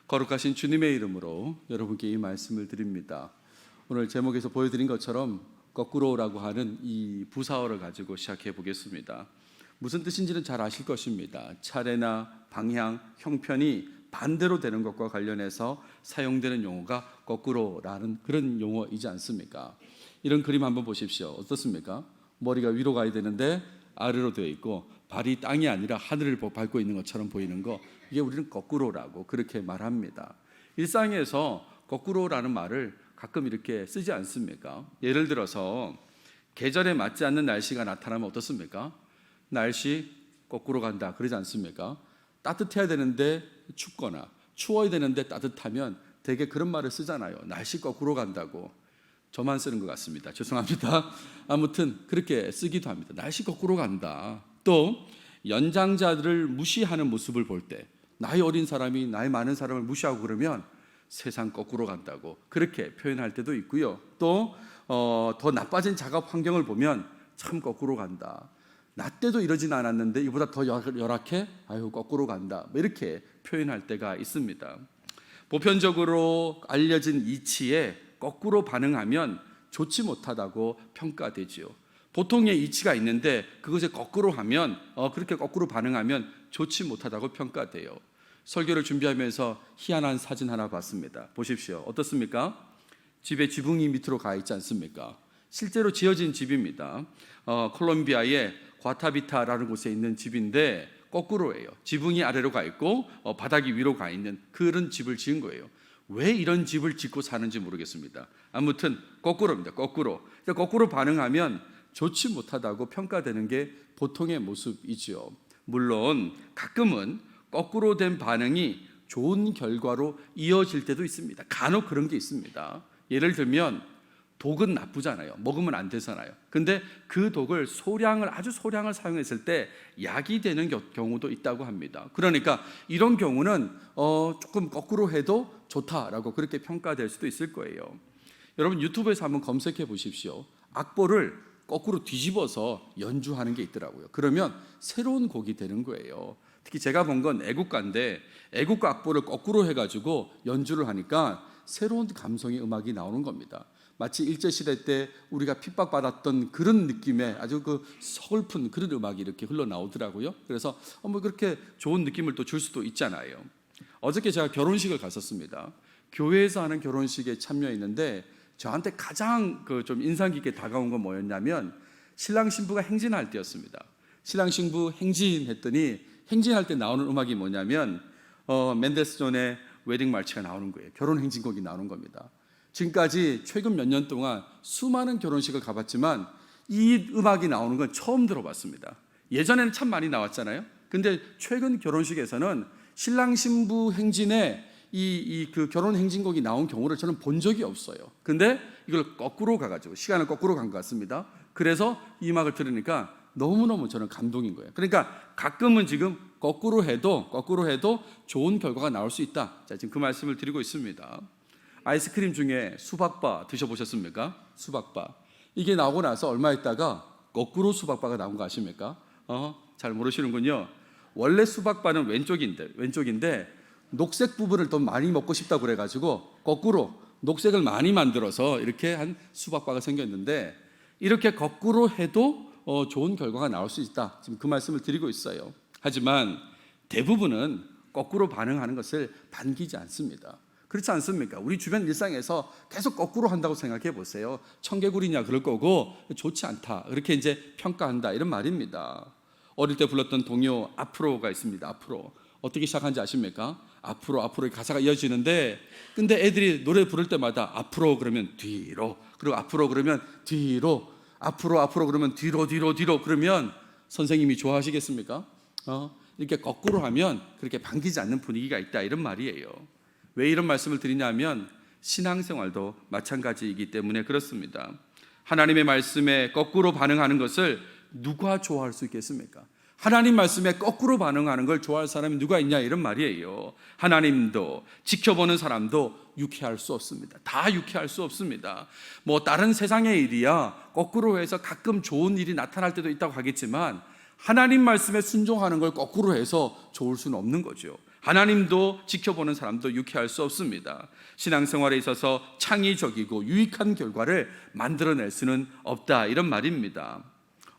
거룩하신 주님의 이름으로 여러분께 이 말씀을 드립니다. 오늘 제목에서 보여드린 것처럼 거꾸로라고 하는 이 부사어를 가지고 시작해 보겠습니다. 무슨 뜻인지는 잘 아실 것입니다. 차례나 방향, 형편이 반대로 되는 것과 관련해서 사용되는 용어가 거꾸로라는 그런 용어이지 않습니까? 이런 그림 한번 보십시오. 어떻습니까? 머리가 위로 가야 되는데 아래로 되어 있고 발이 땅이 아니라 하늘을 밟고 있는 것처럼 보이는 거, 이게 우리는 거꾸로라고 그렇게 말합니다. 일상에서 거꾸로라는 말을 가끔 이렇게 쓰지 않습니까? 예를 들어서 계절에 맞지 않는 날씨가 나타나면 어떻습니까? 날씨 거꾸로 간다 그러지 않습니까? 따뜻해야 되는데 춥거나 추워야 되는데 따뜻하면 되게 그런 말을 쓰잖아요. 날씨 거꾸로 간다고. 저만 쓰는 것 같습니다. 죄송합니다. 아무튼 그렇게 쓰기도 합니다. 날씨 거꾸로 간다. 또 연장자들을 무시하는 모습을 볼 때, 나이 어린 사람이 나이 많은 사람을 무시하고 그러면 세상 거꾸로 간다고 그렇게 표현할 때도 있고요. 또 더 나빠진 작업 환경을 보면 참 거꾸로 간다. 나 때도 이러진 않았는데 이보다 더 열악해? 아유 거꾸로 간다. 이렇게 표현할 때가 있습니다. 보편적으로 알려진 이치에 거꾸로 반응하면 좋지 못하다고 평가되지요. 보통의 이치가 있는데 그것에 거꾸로 하면 그렇게 거꾸로 반응하면 좋지 못하다고 평가돼요. 설교를 준비하면서 희한한 사진 하나 봤습니다. 보십시오. 어떻습니까? 집에 지붕이 밑으로 가 있지 않습니까? 실제로 지어진 집입니다. 콜롬비아의 과타비타라는 곳에 있는 집인데 거꾸로예요. 지붕이 아래로 가 있고 바닥이 위로 가 있는 그런 집을 지은 거예요. 왜 이런 집을 짓고 사는지 모르겠습니다. 아무튼 거꾸로입니다. 거꾸로 반응하면 좋지 못하다고 평가되는 게 보통의 모습이지요. 물론 가끔은 거꾸로 된 반응이 좋은 결과로 이어질 때도 있습니다. 간혹 그런 게 있습니다. 예를 들면 독은 나쁘잖아요. 먹으면 안 되잖아요. 근데 그 독을 아주 소량을 사용했을 때 약이 되는 경우도 있다고 합니다. 그러니까 이런 경우는 조금 거꾸로 해도 좋다라고 그렇게 평가될 수도 있을 거예요. 여러분 유튜브에서 한번 검색해 보십시오. 악보를 거꾸로 뒤집어서 연주하는 게 있더라고요. 그러면 새로운 곡이 되는 거예요. 특히 제가 본 건 애국가인데 애국가 악보를 거꾸로 해가지고 연주를 하니까 새로운 감성의 음악이 나오는 겁니다. 마치 일제시대 때 우리가 핍박받았던 그런 느낌의 아주 그 서글픈 그런 음악이 이렇게 흘러나오더라고요. 그래서 그렇게 좋은 느낌을 또 줄 수도 있잖아요. 어저께 제가 결혼식을 갔었습니다. 교회에서 하는 결혼식에 참여했는데 저한테 가장 좀 인상 깊게 다가온 건 뭐였냐면 신랑 신부가 행진할 때였습니다. 신랑 신부 행진했더니 행진할 때 나오는 음악이 뭐냐면 맨델스존의 웨딩 마치가 나오는 거예요. 결혼 행진곡이 나오는 겁니다. 지금까지 최근 몇 년 동안 수많은 결혼식을 가봤지만 이 음악이 나오는 건 처음 들어봤습니다. 예전에는 참 많이 나왔잖아요. 근데 최근 결혼식에서는 신랑 신부 행진에 그 결혼 행진곡이 나온 경우를 저는 본 적이 없어요. 근데 이걸 거꾸로 가가지고 시간을 거꾸로 간 것 같습니다. 그래서 이 음악을 들으니까 너무너무 저는 감동인 거예요. 그러니까 가끔은 지금 거꾸로 해도 좋은 결과가 나올 수 있다. 자, 지금 그 말씀을 드리고 있습니다. 아이스크림 중에 수박바 드셔보셨습니까? 수박바. 이게 나오고 나서 얼마 있다가 거꾸로 수박바가 나온 거 아십니까? 잘 모르시는군요. 원래 수박바는 왼쪽인데 녹색 부분을 더 많이 먹고 싶다고 그래가지고 거꾸로 녹색을 많이 만들어서 이렇게 한 수박바가 생겼는데 이렇게 거꾸로 해도 좋은 결과가 나올 수 있다. 지금 그 말씀을 드리고 있어요. 하지만 대부분은 거꾸로 반응하는 것을 반기지 않습니다. 그렇지 않습니까? 우리 주변 일상에서 계속 거꾸로 한다고 생각해 보세요. 청개구리냐 그럴 거고 좋지 않다. 그렇게 이제 평가한다. 이런 말입니다. 어릴 때 불렀던 동요 앞으로가 있습니다. 앞으로. 어떻게 시작하는지 아십니까? 앞으로 가사가 이어지는데 근데 애들이 노래 부를 때마다 앞으로 그러면 뒤로, 그리고 앞으로 그러면 뒤로, 앞으로 그러면 뒤로 그러면 선생님이 좋아하시겠습니까? 이렇게 거꾸로 하면 그렇게 반기지 않는 분위기가 있다. 이런 말이에요. 왜 이런 말씀을 드리냐면 신앙생활도 마찬가지이기 때문에 그렇습니다. 하나님의 말씀에 거꾸로 반응하는 것을 누가 좋아할 수 있겠습니까? 하나님 말씀에 거꾸로 반응하는 걸 좋아할 사람이 누가 있냐 이런 말이에요. 하나님도 지켜보는 사람도 유쾌할 수 없습니다. 다 유쾌할 수 없습니다. 다른 세상의 일이야 거꾸로 해서 가끔 좋은 일이 나타날 때도 있다고 하겠지만 하나님 말씀에 순종하는 걸 거꾸로 해서 좋을 수는 없는 거죠. 하나님도 지켜보는 사람도 유쾌할 수 없습니다. 신앙생활에 있어서 창의적이고 유익한 결과를 만들어낼 수는 없다, 이런 말입니다.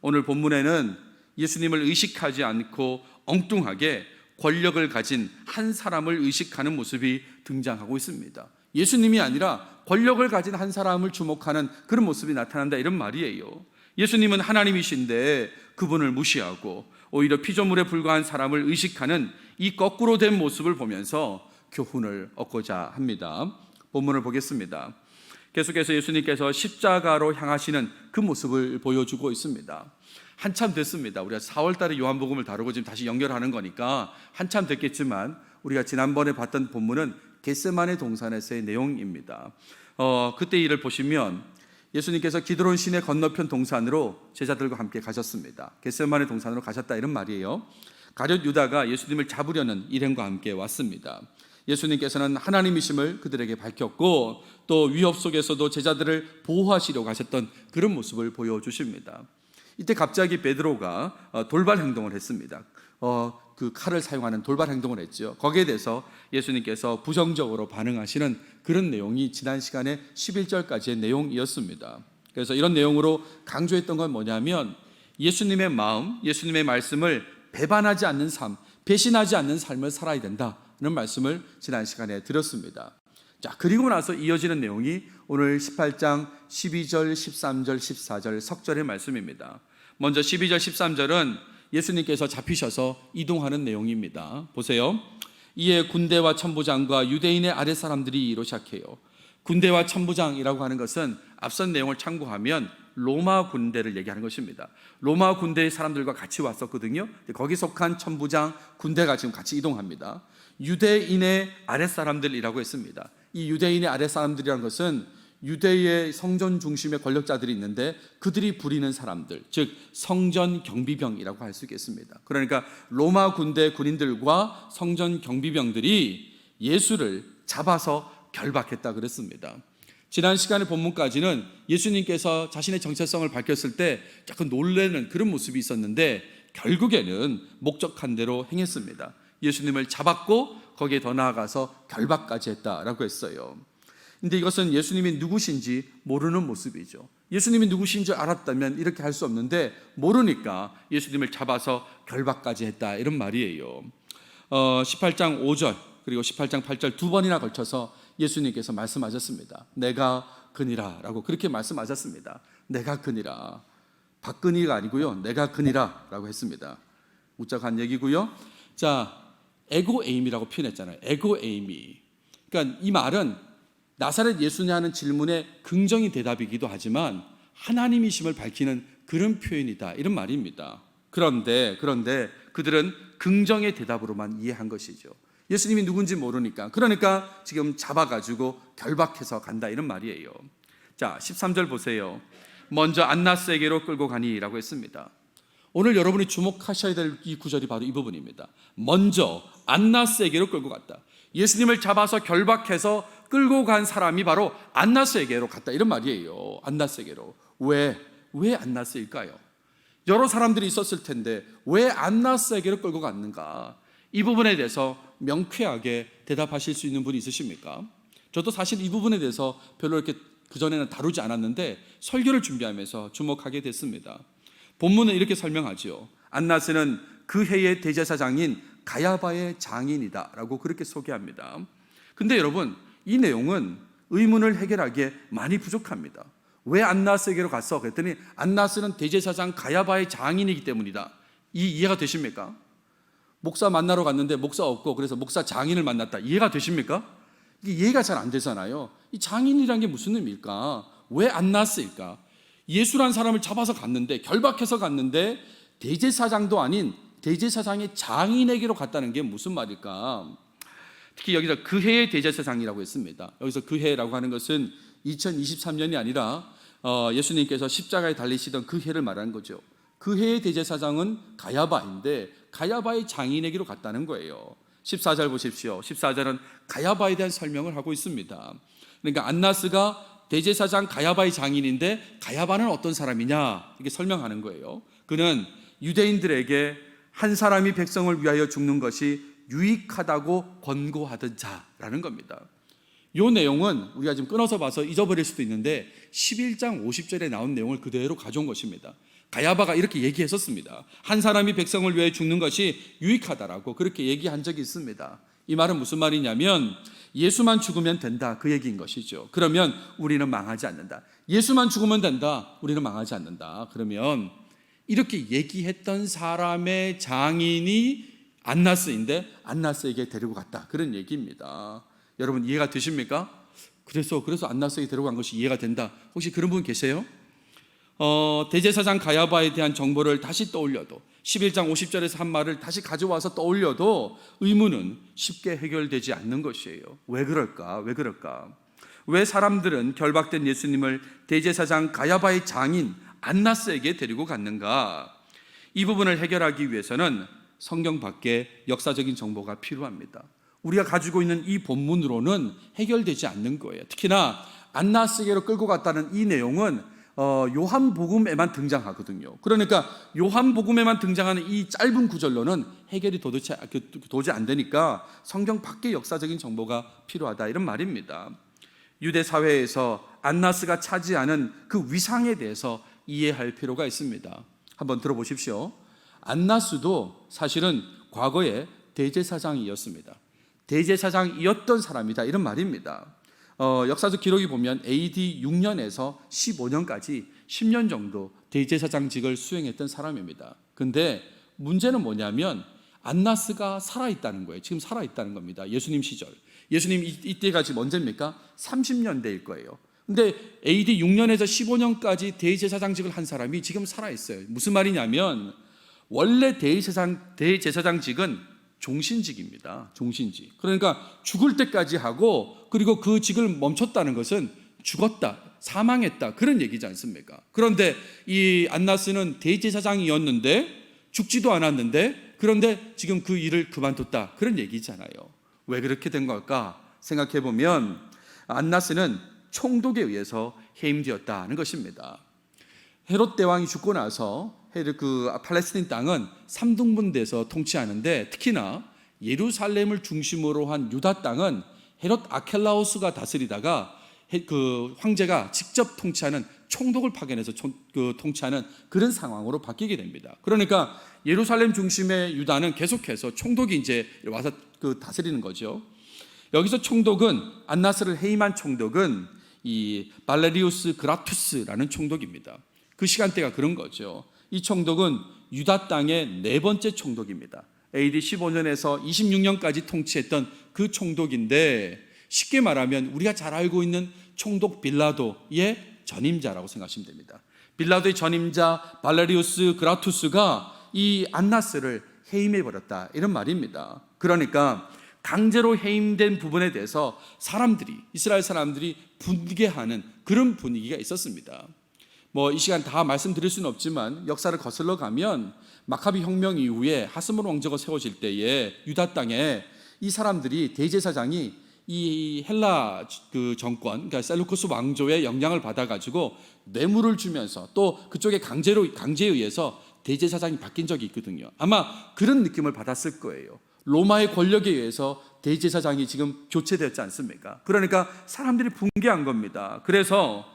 오늘 본문에는 예수님을 의식하지 않고 엉뚱하게 권력을 가진 한 사람을 의식하는 모습이 등장하고 있습니다. 예수님이 아니라 권력을 가진 한 사람을 주목하는 그런 모습이 나타난다, 이런 말이에요. 예수님은 하나님이신데 그분을 무시하고 오히려 피조물에 불과한 사람을 의식하는 이 거꾸로 된 모습을 보면서 교훈을 얻고자 합니다. 본문을 보겠습니다. 계속해서 예수님께서 십자가로 향하시는 그 모습을 보여주고 있습니다. 한참 됐습니다. 우리가 4월 달에 요한복음을 다루고 지금 다시 연결하는 거니까 한참 됐겠지만, 우리가 지난번에 봤던 본문은 겟세마네 동산에서의 내용입니다. 그때 일을 보시면 예수님께서 기드론 시내 건너편 동산으로 제자들과 함께 가셨습니다. 겟세마네 동산으로 가셨다, 이런 말이에요. 가룟 유다가 예수님을 잡으려는 일행과 함께 왔습니다. 예수님께서는 하나님이심을 그들에게 밝혔고 또 위협 속에서도 제자들을 보호하시려고 하셨던 그런 모습을 보여주십니다. 이때 갑자기 베드로가 돌발 행동을 했습니다. 그 칼을 사용하는 돌발 행동을 했죠. 거기에 대해서 예수님께서 부정적으로 반응하시는 그런 내용이 지난 시간에 11절까지의 내용이었습니다. 그래서 이런 내용으로 강조했던 건 뭐냐면 예수님의 마음, 예수님의 말씀을 배반하지 않는 삶, 배신하지 않는 삶을 살아야 된다는 말씀을 지난 시간에 드렸습니다. 자, 그리고 나서 이어지는 내용이 오늘 18장 12절, 13절, 14절 석절의 말씀입니다. 먼저 12절, 13절은 예수님께서 잡히셔서 이동하는 내용입니다. 보세요. 이에 군대와 천부장과 유대인의 아랫사람들이 이로 시작해요. 군대와 천부장이라고 하는 것은 앞선 내용을 참고하면 로마 군대를 얘기하는 것입니다. 로마 군대의 사람들과 같이 왔었거든요. 거기 속한 천부장, 군대가 지금 같이 이동합니다. 유대인의 아랫사람들이라고 했습니다. 이 유대인의 아랫사람들이라는 것은 유대의 성전 중심의 권력자들이 있는데 그들이 부리는 사람들, 즉 성전 경비병이라고 할 수 있겠습니다. 그러니까 로마 군대 군인들과 성전 경비병들이 예수를 잡아서 결박했다 그랬습니다. 지난 시간의 본문까지는 예수님께서 자신의 정체성을 밝혔을 때 약간 놀라는 그런 모습이 있었는데 결국에는 목적한 대로 행했습니다. 예수님을 잡았고 거기에 더 나아가서 결박까지 했다라고 했어요. 근데 이것은 예수님이 누구신지 모르는 모습이죠. 예수님이 누구신 줄 알았다면 이렇게 할 수 없는데 모르니까 예수님을 잡아서 결박까지 했다, 이런 말이에요. 18장 5절 그리고 18장 8절 두 번이나 걸쳐서 예수님께서 말씀하셨습니다. 내가 그니라 라고 그렇게 말씀하셨습니다. 내가 그니라. 박근희가 아니고요, 내가 그니라 라고 했습니다. 웃자고 한 얘기고요. 자, 에고에임이라고 표현했잖아요. 에고에임이. 그러니까 이 말은 나사렛 예수냐는 질문에 긍정의 대답이기도 하지만 하나님이심을 밝히는 그런 표현이다, 이런 말입니다. 그런데 그들은 긍정의 대답으로만 이해한 것이죠. 예수님이 누군지 모르니까. 그러니까 지금 잡아가지고 결박해서 간다, 이런 말이에요. 자, 13절 보세요. 먼저 안나스에게로 끌고 가니라고 했습니다. 오늘 여러분이 주목하셔야 될 이 구절이 바로 이 부분입니다. 먼저 안나스에게로 끌고 갔다. 예수님을 잡아서 결박해서 끌고 간 사람이 바로 안나스에게로 갔다, 이런 말이에요. 안나스에게로. 왜 안나스일까요? 여러 사람들이 있었을 텐데 왜 안나스에게로 끌고 갔는가? 이 부분에 대해서 명쾌하게 대답하실 수 있는 분이 있으십니까? 저도 사실 이 부분에 대해서 별로 이렇게 그전에는 다루지 않았는데 설교를 준비하면서 주목하게 됐습니다. 본문은 이렇게 설명하죠. 안나스는 그 해의 대제사장인 가야바의 장인이다 라고 그렇게 소개합니다. 근데 여러분, 이 내용은 의문을 해결하기에 많이 부족합니다. 왜 안나스에게로 갔어? 그랬더니 안나스는 대제사장 가야바의 장인이기 때문이다. 이해가 되십니까? 목사 만나러 갔는데 목사 없고 그래서 목사 장인을 만났다. 이해가 되십니까? 이게 이해가 잘 안 되잖아요. 이 장인이란 게 무슨 의미일까? 왜 안나스일까? 예수란 사람을 잡아서 갔는데, 결박해서 갔는데 대제사장도 아닌 대제사장의 장인에게로 갔다는 게 무슨 말일까? 특히 여기서 그 해의 대제사장이라고 했습니다. 여기서 그 해라고 하는 것은 2023년이 아니라 예수님께서 십자가에 달리시던 그 해를 말하는 거죠. 그 해의 대제사장은 가야바인데 가야바의 장인에게로 갔다는 거예요. 14절 보십시오. 14절은 가야바에 대한 설명을 하고 있습니다. 그러니까 안나스가 대제사장 가야바의 장인인데 가야바는 어떤 사람이냐, 이렇게 설명하는 거예요. 그는 유대인들에게 한 사람이 백성을 위하여 죽는 것이 유익하다고 권고하던 자라는 겁니다. 이 내용은 우리가 지금 끊어서 봐서 잊어버릴 수도 있는데 11장 50절에 나온 내용을 그대로 가져온 것입니다. 가야바가 이렇게 얘기했었습니다. 한 사람이 백성을 위해 죽는 것이 유익하다라고 그렇게 얘기한 적이 있습니다. 이 말은 무슨 말이냐면 예수만 죽으면 된다, 그 얘기인 것이죠. 그러면 우리는 망하지 않는다. 예수만 죽으면 된다, 우리는 망하지 않는다. 그러면 이렇게 얘기했던 사람의 장인이 안나스인데 안나스에게 데리고 갔다, 그런 얘기입니다. 여러분 이해가 되십니까? 그래서 안나스에게 데려간 것이 이해가 된다. 혹시 그런 분 계세요? 대제사장 가야바에 대한 정보를 다시 떠올려도 11장 50절에서 한 말을 다시 가져와서 떠올려도 의문은 쉽게 해결되지 않는 것이에요. 왜 그럴까? 왜 사람들은 결박된 예수님을 대제사장 가야바의 장인 안나스에게 데리고 갔는가? 이 부분을 해결하기 위해서는 성경 밖에 역사적인 정보가 필요합니다. 우리가 가지고 있는 이 본문으로는 해결되지 않는 거예요. 특히나 안나스에게로 끌고 갔다는 이 내용은 요한복음에만 등장하거든요. 그러니까 요한복음에만 등장하는 이 짧은 구절로는 해결이 도저히 안 되니까 성경 밖의 역사적인 정보가 필요하다, 이런 말입니다. 유대 사회에서 안나스가 차지하는 그 위상에 대해서 이해할 필요가 있습니다. 한번 들어보십시오. 안나스도 사실은 과거에 대제사장이었습니다. 대제사장이었던 사람이다, 이런 말입니다. 역사적 기록이 보면 AD 6년에서 15년까지 10년 정도 대제사장직을 수행했던 사람입니다. 근데 문제는 뭐냐면 안나스가 살아있다는 거예요. 지금 살아있다는 겁니다. 예수님 시절. 예수님 이때가 지금 언제입니까? 30년대일 거예요. 근데 AD 6년에서 15년까지 대제사장직을 한 사람이 지금 살아있어요. 무슨 말이냐면 원래 대제사장직은 종신직입니다. 종신직. 그러니까 죽을 때까지 하고 그리고 그 직을 멈췄다는 것은 죽었다, 사망했다, 그런 얘기지 않습니까? 그런데 이 안나스는 대제사장이었는데 죽지도 않았는데 그런데 지금 그 일을 그만뒀다, 그런 얘기잖아요. 왜 그렇게 된 걸까 생각해 보면 안나스는 총독에 의해서 해임되었다는 것입니다. 헤롯 대왕이 죽고 나서 그 팔레스틴 땅은 3등분돼서 통치하는데 특히나 예루살렘을 중심으로 한 유다 땅은 헤롯 아켈라우스가 다스리다가 그 황제가 직접 통치하는 총독을 파견해서 통치하는 그런 상황으로 바뀌게 됩니다. 그러니까 예루살렘 중심의 유다는 계속해서 총독이 이제 와서 다스리는 거죠. 여기서 총독은 안나스를 해임한 총독은 이 발레리우스 그라투스라는 총독입니다. 그 시간대가 그런 거죠. 이 총독은 유다 땅의 네 번째 총독입니다. AD 15년에서 26년까지 통치했던 그 총독인데 쉽게 말하면 우리가 잘 알고 있는 총독 빌라도의 전임자라고 생각하시면 됩니다. 빌라도의 전임자 발레리우스 그라투스가 이 안나스를 해임해버렸다, 이런 말입니다. 그러니까 강제로 해임된 부분에 대해서 이스라엘 사람들이 분개하는 그런 분위기가 있었습니다. 이 시간 다 말씀드릴 수는 없지만 역사를 거슬러 가면 마카비 혁명 이후에 하스몬 왕조가 세워질 때에 유다 땅에 이 사람들이 대제사장이 이 헬라 그 정권, 그러니까 셀루쿠스 왕조의 영향을 받아가지고 뇌물을 주면서 또 그쪽에 강제에 의해서 대제사장이 바뀐 적이 있거든요. 아마 그런 느낌을 받았을 거예요. 로마의 권력에 의해서 대제사장이 지금 교체되었지 않습니까? 그러니까 사람들이 붕괴한 겁니다. 그래서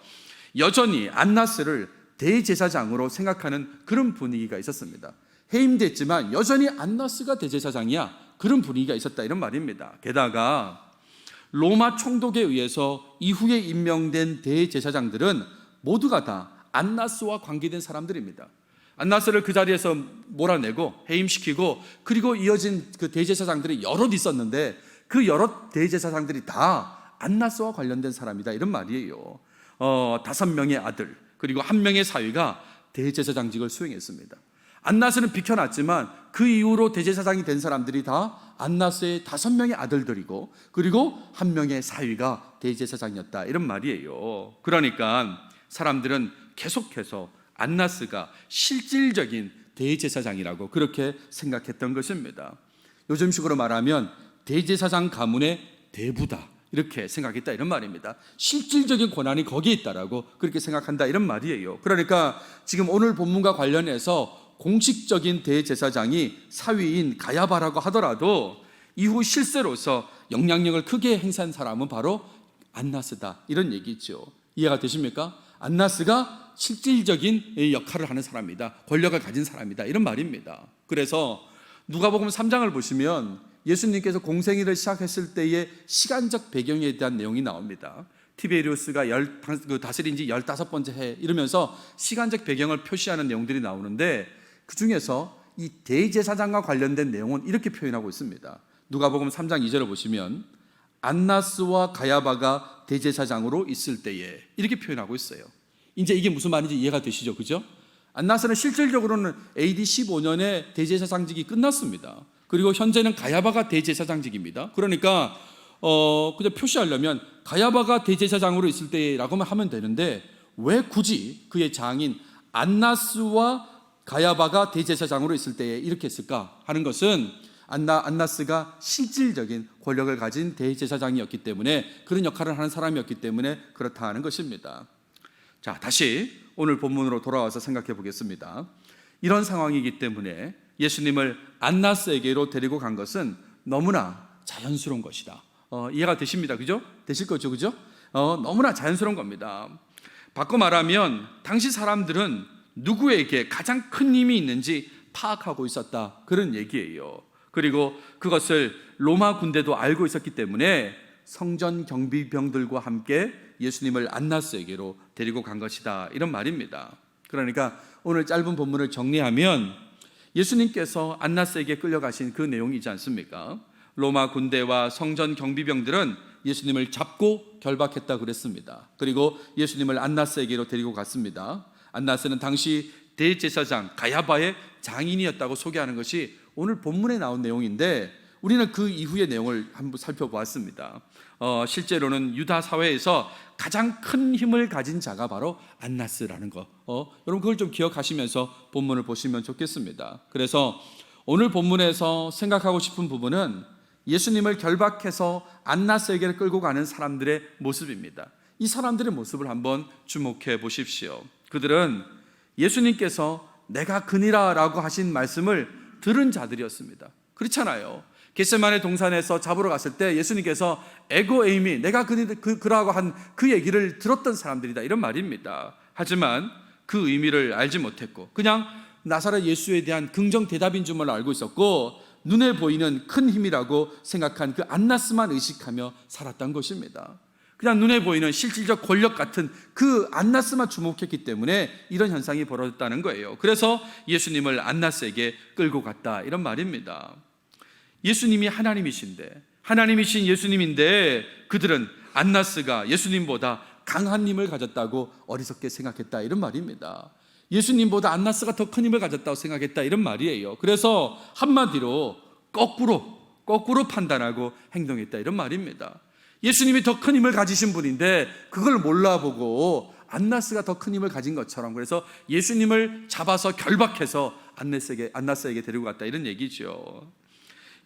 여전히 안나스를 대제사장으로 생각하는 그런 분위기가 있었습니다. 해임됐지만 여전히 안나스가 대제사장이야, 그런 분위기가 있었다, 이런 말입니다. 게다가 로마 총독에 의해서 이후에 임명된 대제사장들은 모두가 다 안나스와 관계된 사람들입니다. 안나스를 그 자리에서 몰아내고 해임시키고 그리고 이어진 그 대제사장들이 여럿 있었는데 그 여럿 대제사장들이 다 안나스와 관련된 사람이다, 이런 말이에요. 5명의 아들 그리고 1명의 사위가 대제사장직을 수행했습니다. 안나스는 비켜났지만 그 이후로 대제사장이 된 사람들이 다 안나스의 5명의 아들들이고 그리고 1명의 사위가 대제사장이었다, 이런 말이에요. 그러니까 사람들은 계속해서 안나스가 실질적인 대제사장이라고 그렇게 생각했던 것입니다. 요즘식으로 말하면 대제사장 가문의 대부다, 이렇게 생각했다, 이런 말입니다. 실질적인 권한이 거기에 있다라고 그렇게 생각한다, 이런 말이에요. 그러니까 지금 오늘 본문과 관련해서 공식적인 대제사장이 사위인 가야바라고 하더라도 이후 실세로서 영향력을 크게 행사한 사람은 바로 안나스다, 이런 얘기죠. 이해가 되십니까? 안나스가 실질적인 역할을 하는 사람이다, 권력을 가진 사람이다, 이런 말입니다. 그래서 누가복음 3장을 보시면 예수님께서 공생애를 시작했을 때의 시간적 배경에 대한 내용이 나옵니다. 티베리우스가 다스린 지 15번째 해, 이러면서 시간적 배경을 표시하는 내용들이 나오는데, 그 중에서 이 대제사장과 관련된 내용은 이렇게 표현하고 있습니다. 누가복음 3장 2절을 보시면 안나스와 가야바가 대제사장으로 있을 때에, 이렇게 표현하고 있어요. 이제 이게 무슨 말인지 이해가 되시죠? 그죠? 안나스는 실질적으로는 AD 15년에 대제사장직이 끝났습니다. 그리고 현재는 가야바가 대제사장직입니다. 그러니까 그냥 표시하려면 가야바가 대제사장으로 있을 때라고만 하면 되는데, 왜 굳이 그의 장인 안나스와 가야바가 대제사장으로 있을 때에 이렇게 했을까 하는 것은, 안나스가 실질적인 권력을 가진 대제사장이었기 때문에, 그런 역할을 하는 사람이었기 때문에 그렇다 하는 것입니다. 자, 다시 오늘 본문으로 돌아와서 생각해 보겠습니다. 이런 상황이기 때문에 예수님을 안나스에게로 데리고 간 것은 너무나 자연스러운 것이다. 이해가 되십니다. 그죠? 되실 거죠? 그죠? 너무나 자연스러운 겁니다. 바꿔 말하면 당시 사람들은 누구에게 가장 큰 힘이 있는지 파악하고 있었다, 그런 얘기예요. 그리고 그것을 로마 군대도 알고 있었기 때문에 성전 경비병들과 함께 예수님을 안나스에게로 데리고 간 것이다, 이런 말입니다. 그러니까 오늘 짧은 본문을 정리하면 예수님께서 안나스에게 끌려가신 그 내용이지 않습니까? 로마 군대와 성전 경비병들은 예수님을 잡고 결박했다고 그랬습니다. 그리고 예수님을 안나스에게로 데리고 갔습니다. 안나스는 당시 대제사장 가야바의 장인이었다고 소개하는 것이 오늘 본문에 나온 내용인데, 우리는 그 이후의 내용을 한번 살펴보았습니다. 실제로는 유다 사회에서 가장 큰 힘을 가진 자가 바로 안나스라는 거, 여러분 그걸 좀 기억하시면서 본문을 보시면 좋겠습니다. 그래서 오늘 본문에서 생각하고 싶은 부분은 예수님을 결박해서 안나스에게 끌고 가는 사람들의 모습입니다. 이 사람들의 모습을 한번 주목해 보십시오. 그들은 예수님께서 내가 그니라 라고 하신 말씀을 들은 자들이었습니다. 그렇잖아요. 겟세마네 동산에서 잡으러 갔을 때 예수님께서 에고 에이미, 내가 그라고 한 그 얘기를 들었던 사람들이다, 이런 말입니다. 하지만 그 의미를 알지 못했고 그냥 나사렛 예수에 대한 긍정 대답인 줄만 알고 있었고, 눈에 보이는 큰 힘이라고 생각한 그 안나스만 의식하며 살았던 것입니다. 그냥 눈에 보이는 실질적 권력 같은 그 안나스만 주목했기 때문에 이런 현상이 벌어졌다는 거예요. 그래서 예수님을 안나스에게 끌고 갔다, 이런 말입니다. 예수님이 하나님이신 예수님인데 그들은 안나스가 예수님보다 강한 힘을 가졌다고 어리석게 생각했다, 이런 말입니다. 예수님보다 안나스가 더 큰 힘을 가졌다고 생각했다, 이런 말이에요. 그래서 한마디로 거꾸로 판단하고 행동했다, 이런 말입니다. 예수님이 더 큰 힘을 가지신 분인데 그걸 몰라보고 안나스가 더 큰 힘을 가진 것처럼, 그래서 예수님을 잡아서 결박해서 안나스에게 데리고 갔다, 이런 얘기죠.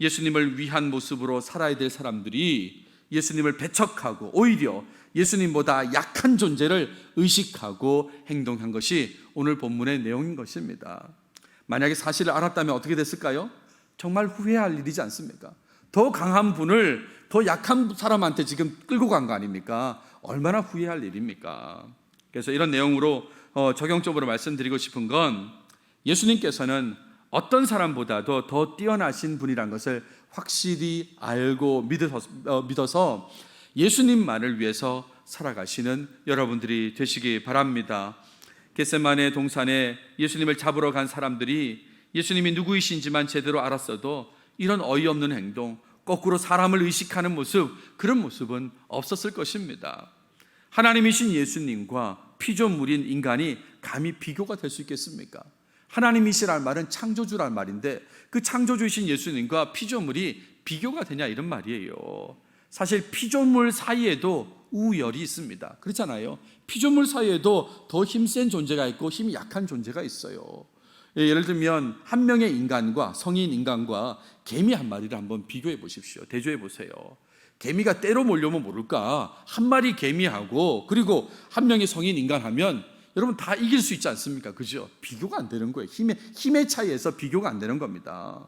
예수님을 위한 모습으로 살아야 될 사람들이 예수님을 배척하고 오히려 예수님보다 약한 존재를 의식하고 행동한 것이 오늘 본문의 내용인 것입니다. 만약에 사실을 알았다면 어떻게 됐을까요? 정말 후회할 일이지 않습니까? 더 강한 분을 더 약한 사람한테 지금 끌고 간 거 아닙니까? 얼마나 후회할 일입니까? 그래서 이런 내용으로 적용적으로 말씀드리고 싶은 건, 예수님께서는 어떤 사람보다도 더 뛰어나신 분이란 것을 확실히 알고 믿어서 예수님만을 위해서 살아가시는 여러분들이 되시기 바랍니다. 겟세마네 동산에 예수님을 잡으러 간 사람들이 예수님이 누구이신지만 제대로 알았어도 이런 어이없는 행동, 거꾸로 사람을 의식하는 모습, 그런 모습은 없었을 것입니다. 하나님이신 예수님과 피조물인 인간이 감히 비교가 될 수 있겠습니까? 하나님이시란 말은 창조주란 말인데 그 창조주이신 예수님과 피조물이 비교가 되냐, 이런 말이에요. 사실 피조물 사이에도 우열이 있습니다. 그렇잖아요. 피조물 사이에도 더 힘센 존재가 있고 힘이 약한 존재가 있어요. 예를 들면 한 명의 인간과, 성인 인간과 개미 한 마리를 한번 비교해 보십시오. 대조해 보세요. 개미가 때로 몰려오면 모를까, 한 마리 개미하고 그리고 한 명의 성인 인간하면 여러분 다 이길 수 있지 않습니까? 그죠? 비교가 안 되는 거예요. 힘의 차이에서 비교가 안 되는 겁니다.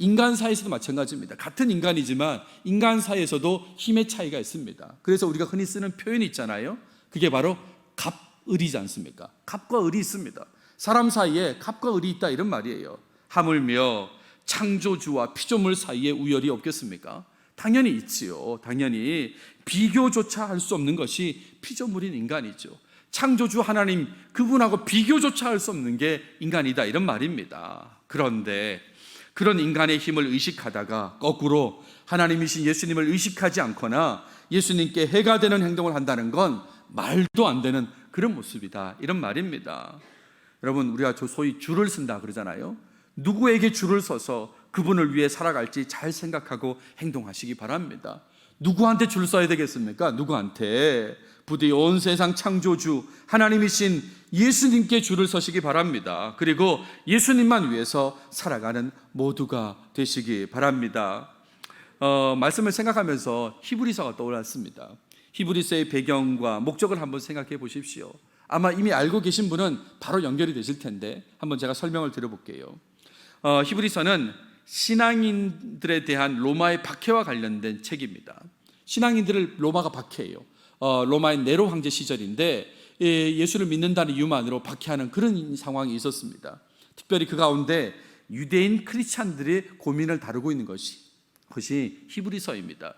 인간 사이에서도 마찬가지입니다. 같은 인간이지만 인간 사이에서도 힘의 차이가 있습니다. 그래서 우리가 흔히 쓰는 표현이 있잖아요. 그게 바로 갑을이지 않습니까? 갑과 을이 있습니다. 사람 사이에 갑과 을이 있다 이런 말이에요. 하물며 창조주와 피조물 사이에 우열이 없겠습니까? 당연히 있지요. 당연히 비교조차 할 수 없는 것이 피조물인 인간이죠. 창조주 하나님 그분하고 비교조차 할 수 없는 게 인간이다 이런 말입니다. 그런데 그런 인간의 힘을 의식하다가 거꾸로 하나님이신 예수님을 의식하지 않거나 예수님께 해가 되는 행동을 한다는 건 말도 안 되는 그런 모습이다 이런 말입니다. 여러분, 우리가 소위 줄을 쓴다 그러잖아요. 누구에게 줄을 서서 그분을 위해 살아갈지 잘 생각하고 행동하시기 바랍니다. 누구한테 줄 서야 되겠습니까? 누구한테? 부디 온 세상 창조주 하나님이신 예수님께 줄을 서시기 바랍니다. 그리고 예수님만 위해서 살아가는 모두가 되시기 바랍니다. 말씀을 생각하면서 히브리서가 떠올랐습니다. 히브리서의 배경과 목적을 한번 생각해 보십시오. 아마 이미 알고 계신 분은 바로 연결이 되실 텐데 한번 제가 설명을 드려볼게요. 히브리서는 신앙인들에 대한 로마의 박해와 관련된 책입니다. 신앙인들을 로마가 박해해요. 로마의 네로 황제 시절인데 예수를 믿는다는 이유만으로 박해하는 그런 상황이 있었습니다. 특별히 그 가운데 유대인 크리스찬들의 고민을 다루고 있는 것이 히브리서입니다.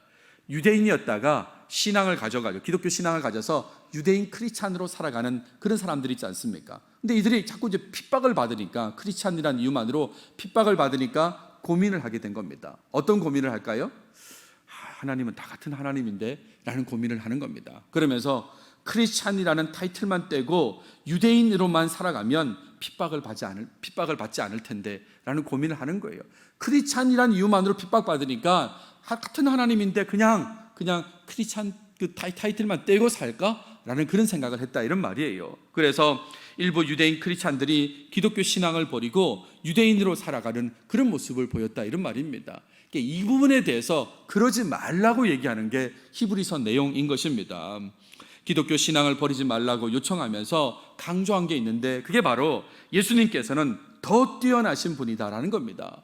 유대인이었다가 신앙을 가져가죠. 기독교 신앙을 가져서 유대인 크리스찬으로 살아가는 그런 사람들이 있지 않습니까? 근데 이들이 자꾸 이제 핍박을 받으니까, 크리스찬이라는 이유만으로 핍박을 받으니까 고민을 하게 된 겁니다. 어떤 고민을 할까요? 하나님은 다 같은 하나님인데 라는 고민을 하는 겁니다. 그러면서 크리스찬이라는 타이틀만 떼고 유대인으로만 살아가면 핍박을 받지 않을 텐데 라는 고민을 하는 거예요. 크리스찬이라는 이유만으로 핍박받으니까 같은 하나님인데 그냥 크리스찬 그 타이틀만 떼고 살까? 라는 그런 생각을 했다 이런 말이에요. 그래서 일부 유대인 크리스찬들이 기독교 신앙을 버리고 유대인으로 살아가는 그런 모습을 보였다 이런 말입니다. 이 부분에 대해서 그러지 말라고 얘기하는 게 히브리서 내용인 것입니다. 기독교 신앙을 버리지 말라고 요청하면서 강조한 게 있는데 그게 바로 예수님께서는 더 뛰어나신 분이다라는 겁니다.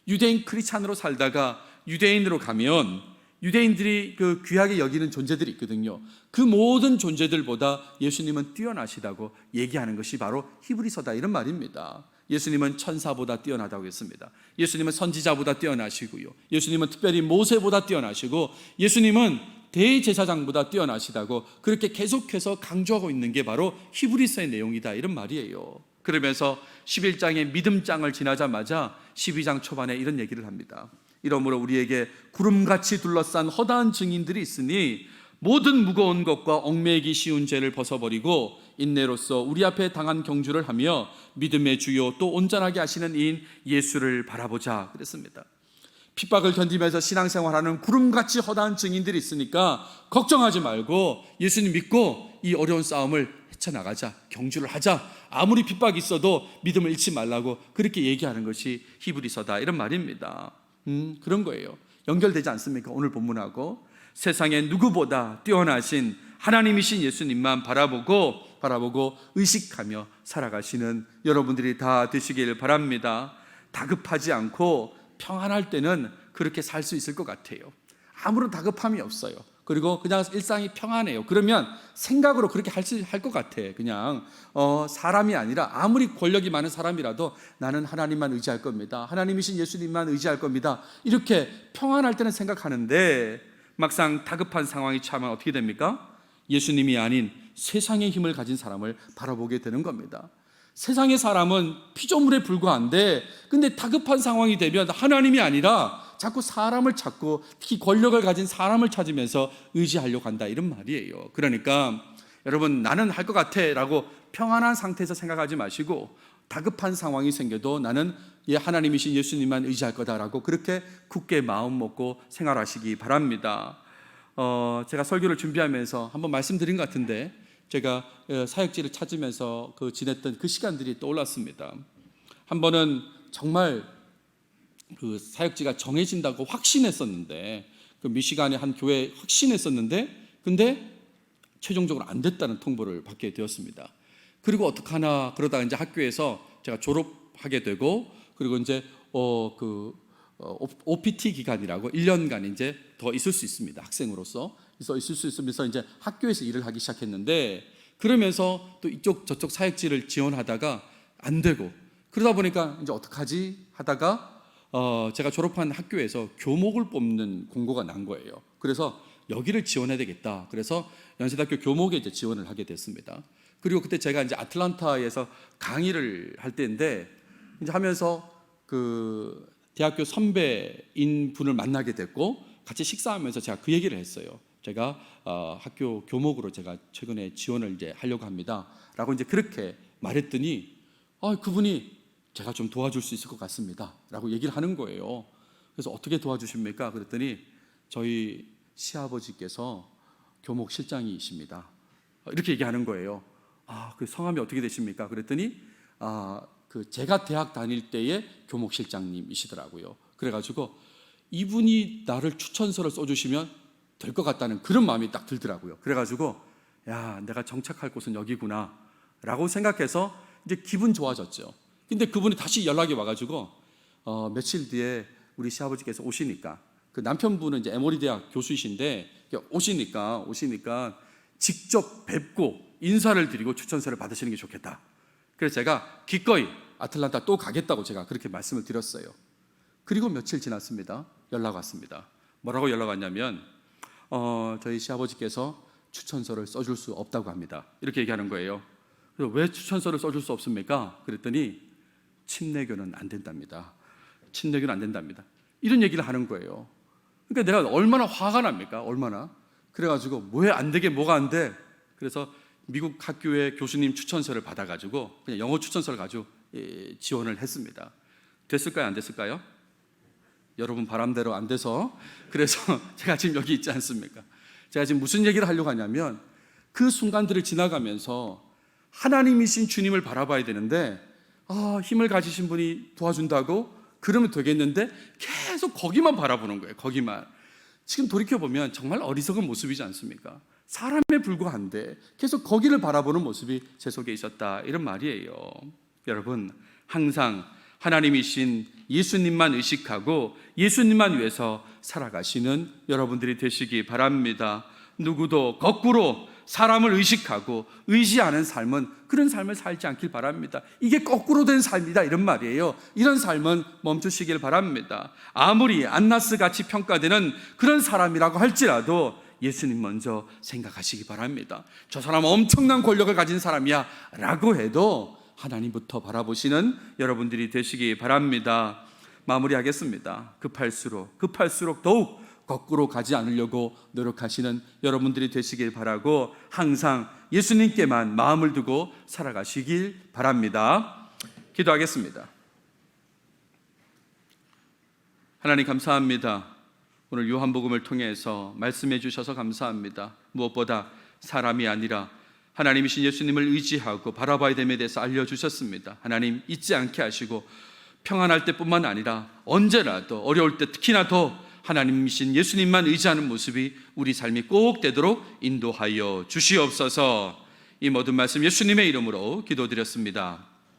유대인 크리스찬으로 살다가 유대인으로 가면 유대인들이 그 귀하게 여기는 존재들이 있거든요. 그 모든 존재들보다 예수님은 뛰어나시다고 얘기하는 것이 바로 히브리서다 이런 말입니다. 예수님은 천사보다 뛰어나다고 했습니다. 예수님은 선지자보다 뛰어나시고요. 예수님은 특별히 모세보다 뛰어나시고 예수님은 대제사장보다 뛰어나시다고 그렇게 계속해서 강조하고 있는 게 바로 히브리서의 내용이다 이런 말이에요. 그러면서 11장의 믿음장을 지나자마자 12장 초반에 이런 얘기를 합니다. 이러므로 우리에게 구름같이 둘러싼 허다한 증인들이 있으니 모든 무거운 것과 얽매이기 쉬운 죄를 벗어버리고 인내로써 우리 앞에 당한 경주를 하며 믿음의 주요 또 온전하게 하시는 이인 예수를 바라보자 그랬습니다. 핍박을 견디면서 신앙생활하는 구름같이 허다한 증인들이 있으니까 걱정하지 말고 예수님 믿고 이 어려운 싸움을 헤쳐나가자, 경주를 하자. 아무리 핍박이 있어도 믿음을 잃지 말라고 그렇게 얘기하는 것이 히브리서다 이런 말입니다. 그런 거예요. 연결되지 않습니까? 오늘 본문하고 세상에 누구보다 뛰어나신 하나님이신 예수님만 바라보고 의식하며 살아가시는 여러분들이 다 되시길 바랍니다. 다급하지 않고 평안할 때는 그렇게 살 수 있을 것 같아요. 아무런 다급함이 없어요. 그리고 그냥 일상이 평안해요. 그러면 생각으로 그렇게 할 것 같아. 그냥 사람이 아니라 아무리 권력이 많은 사람이라도 나는 하나님만 의지할 겁니다. 하나님이신 예수님만 의지할 겁니다. 이렇게 평안할 때는 생각하는데 막상 다급한 상황이 처하면 어떻게 됩니까? 예수님이 아닌 세상의 힘을 가진 사람을 바라보게 되는 겁니다. 세상의 사람은 피조물에 불과한데 근데 다급한 상황이 되면 하나님이 아니라 자꾸 사람을 찾고 특히 권력을 가진 사람을 찾으면서 의지하려고 한다 이런 말이에요. 그러니까 여러분 나는 할 것 같아 라고 평안한 상태에서 생각하지 마시고 다급한 상황이 생겨도 나는 하나님이신 예수님만 의지할 거다라고 그렇게 굳게 마음 먹고 생활하시기 바랍니다. 제가 설교를 준비하면서 한번 말씀드린 것 같은데 제가 사역지를 찾으면서 지냈던 그 시간들이 떠올랐습니다. 한 번은 정말 그 사역지가 정해진다고 확신했었는데 그 미시간의 한 교회에 확신했었는데 근데 최종적으로 안 됐다는 통보를 받게 되었습니다. 그리고 어떡하나 그러다가 이제 학교에서 제가 졸업하게 되고 그리고 이제 OPT 기간이라고 1년간 이제 더 있을 수 있습니다. 학생으로서 있을 수 있으면서 이제 학교에서 일을 하기 시작했는데, 그러면서 또 이쪽 저쪽 사역지를 지원하다가 안 되고, 그러다 보니까 이제 어떡하지 하다가 제가 졸업한 학교에서 교목을 뽑는 공고가 난 거예요. 그래서 여기를 지원해야 되겠다. 그래서 연세대학교 교목에 이제 지원을 하게 됐습니다. 그리고 그때 제가 이제 아틀란타에서 강의를 할 때인데, 이제 하면서 그 대학교 선배인 분을 만나게 됐고, 같이 식사하면서 제가 그 얘기를 했어요. 제가 학교 교목으로 제가 최근에 지원을 이제 하려고 합니다.라고 이제 그렇게 말했더니 그분이 제가 좀 도와줄 수 있을 것 같습니다.라고 얘기를 하는 거예요. 그래서 어떻게 도와주십니까? 그랬더니 저희 시아버지께서 교목 실장이십니다. 이렇게 얘기하는 거예요. 그 성함이 어떻게 되십니까? 그랬더니 그 제가 대학 다닐 때의 교목 실장님이시더라고요. 그래가지고 이분이 나를 추천서를 써주시면 될 것 같다는 그런 마음이 딱 들더라고요. 그래가지고 내가 정착할 곳은 여기구나 라고 생각해서 이제 기분 좋아졌죠. 근데 그분이 다시 연락이 와가지고 며칠 뒤에 우리 시아버지께서 오시니까, 그 남편분은 이제 에모리 대학 교수이신데 오시니까 직접 뵙고 인사를 드리고 추천서를 받으시는 게 좋겠다. 그래서 제가 기꺼이 아틀란타 또 가겠다고 제가 그렇게 말씀을 드렸어요. 그리고 며칠 지났습니다. 연락 왔습니다. 뭐라고 연락 왔냐면 저희 시아버지께서 추천서를 써줄 수 없다고 합니다. 이렇게 얘기하는 거예요. 그래서 왜 추천서를 써줄 수 없습니까? 그랬더니 침례교는 안 된답니다. 침례교는 안 된답니다. 이런 얘기를 하는 거예요. 그러니까 내가 얼마나 화가 납니까? 얼마나. 그래가지고 왜 안 되게 뭐가 안 돼? 그래서 미국 학교의 교수님 추천서를 받아가지고 그냥 영어 추천서를 가지고 지원을 했습니다. 됐을까요? 안 됐을까요? 여러분 바람대로 안 돼서, 그래서 제가 지금 여기 있지 않습니까? 제가 지금 무슨 얘기를 하려고 하냐면, 그 순간들을 지나가면서 하나님이신 주님을 바라봐야 되는데 힘을 가지신 분이 도와준다고 그러면 되겠는데 계속 거기만 바라보는 거예요. 거기만. 지금 돌이켜보면 정말 어리석은 모습이지 않습니까? 사람에 불과한데 계속 거기를 바라보는 모습이 제 속에 있었다, 이런 말이에요. 여러분, 항상 하나님이신 예수님만 의식하고 예수님만 위해서 살아가시는 여러분들이 되시기 바랍니다. 누구도 거꾸로 사람을 의식하고 의지하는 삶은 그런 삶을 살지 않길 바랍니다. 이게 거꾸로 된 삶이다, 이런 말이에요. 이런 삶은 멈추시길 바랍니다. 아무리 안나스 같이 평가되는 그런 사람이라고 할지라도 예수님 먼저 생각하시기 바랍니다. 저 사람 엄청난 권력을 가진 사람이야 라고 해도 하나님부터 바라보시는 여러분들이 되시기 바랍니다. 마무리하겠습니다. 급할수록 더욱 거꾸로 가지 않으려고 노력하시는 여러분들이 되시길 바라고, 항상 예수님께만 마음을 두고 살아가시길 바랍니다. 기도하겠습니다. 하나님 감사합니다. 오늘 요한복음을 통해서 말씀해 주셔서 감사합니다. 무엇보다 사람이 아니라 하나님이신 예수님을 의지하고 바라봐야 됨에 대해서 알려주셨습니다. 하나님 잊지 않게 하시고 평안할 때뿐만 아니라 언제라도 어려울 때 특히나 더 하나님이신 예수님만 의지하는 모습이 우리 삶이 꼭 되도록 인도하여 주시옵소서. 이 모든 말씀 예수님의 이름으로 기도드렸습니다.